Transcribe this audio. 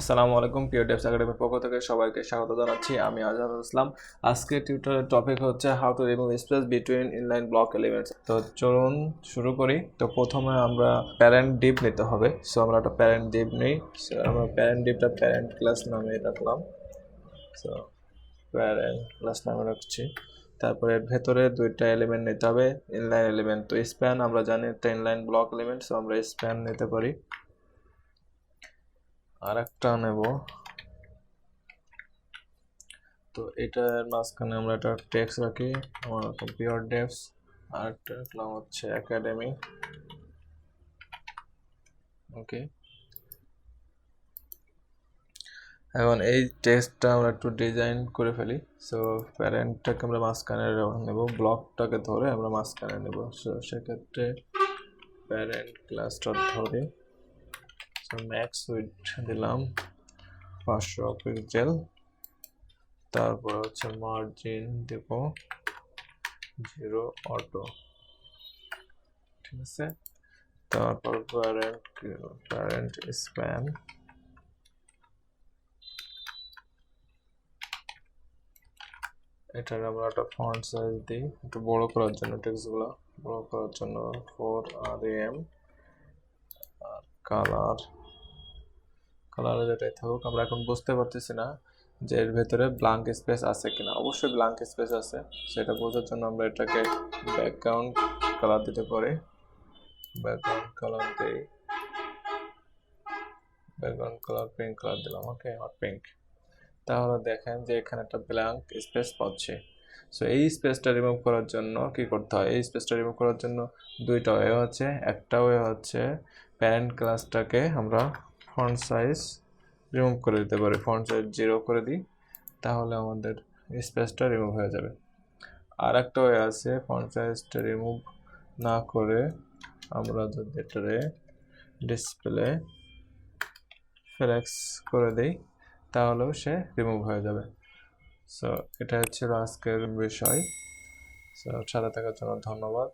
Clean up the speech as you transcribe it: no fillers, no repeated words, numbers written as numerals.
আসসালামু আলাইকুম, পিওর ডেভস একাডেমির পক্ষ থেকে সবাইকে স্বাগত জানাচ্ছি। আমি আজহারুল ইসলাম। আজকে টিউটোরিয়ালের টপিক হচ্ছে how to remove space between inline block elements. তো চলুন শুরু করি। তো প্রথমে আমরা প্যারেন্ট ডিভ নিতে হবে। সো আমরা একটা প্যারেন্ট ডিভ নিই। সো আমরা প্যারেন্ট ডিভটা প্যারেন্ট ক্লাস নামে রাখলাম। সো প্যারেন্ট ক্লাস নামে রাখছি। তারপরে এর ভেতরে দুইটা এলিমেন্ট নিতে হবে, ইনলাইন এলিমেন্ট। তো স্প্যান আমরা জানি একটা ইনলাইন ব্লক এলিমেন্ট, সো আমরা স্প্যান নিতে পারি। আর একটা নেব, তো এটার মাঝখানে আমরা একটা টেক্সট রাখি, আমার পিওর ডেভস। আর একটা রাখলাম হচ্ছে একাডেমি। ওকে, এখন এই টেক্সটটা আমরা একটু ডিজাইন করে ফেলি। সো প্যারেন্টটাকে আমরা মাঝখানে নেব, ব্লকটাকে ধরে আমরা মাঝখানে নেব। সো সেক্ষেত্রে প্যারেন্ট ক্লাসটা ধরে সো ম্যাক্স উইথ দিলাম 500 পিক্সেল। তারপর হচ্ছে মার্জিন দেব 0 অটো, ঠিক আছে। তারপর প্যারেন্ট স্প্যান, এটার আমরা একটা ফন্ট সাইজ দিই একটু বড় করার জন্য, টেক্সটগুলো বড় করার জন্য 4 আর কালার যেটাই থাকুক। আমরা এখন বুঝতে পারতেছি না যে এর ভেতরে ব্ল্যাঙ্ক স্পেস আছে কিনা। অবশ্যই ব্ল্যাঙ্ক স্পেস আছে, সেটা বোঝার জন্য আমরা এটাকে ব্যাকগ্রাউন্ড কালার দিতে পারি। ব্যাকগ্রাউন্ড কালার দিই, ব্যাকগ্রাউন্ড কালার পিঙ্ক কালার দিলাম। ওকে, হট পিঙ্ক। তাহলে দেখেন যে এখানে একটা ব্ল্যাঙ্ক স্পেস পাচ্ছি। সো এই স্পেসটা রিমুভ করার জন্য কি করতে হয়? এই স্পেসটা রিমুভ করার জন্য দুইটা ওয়ে হচ্ছে। একটা ওয়ে হচ্ছে প্যারেন্ট ক্লাসটাকে আমরা ফন্ট সাইজ রিমুভ করে দিতে পারি, ফন্ট সাইজ 0 করে দিই, তাহলে আমাদের স্পেসটা রিমুভ হয়ে যাবে। আর একটা ওয়ে আছে, ফন্ট সাইজটা রিমুভ না করে আমরা যদি এটারে ডিসপ্লে ফ্লেক্স করে দিই, তাহলেও সে রিমুভ হয়ে যাবে। সো এটা হচ্ছে আজকের বিষয়। সো সাথে থাকার জন্য ধন্যবাদ।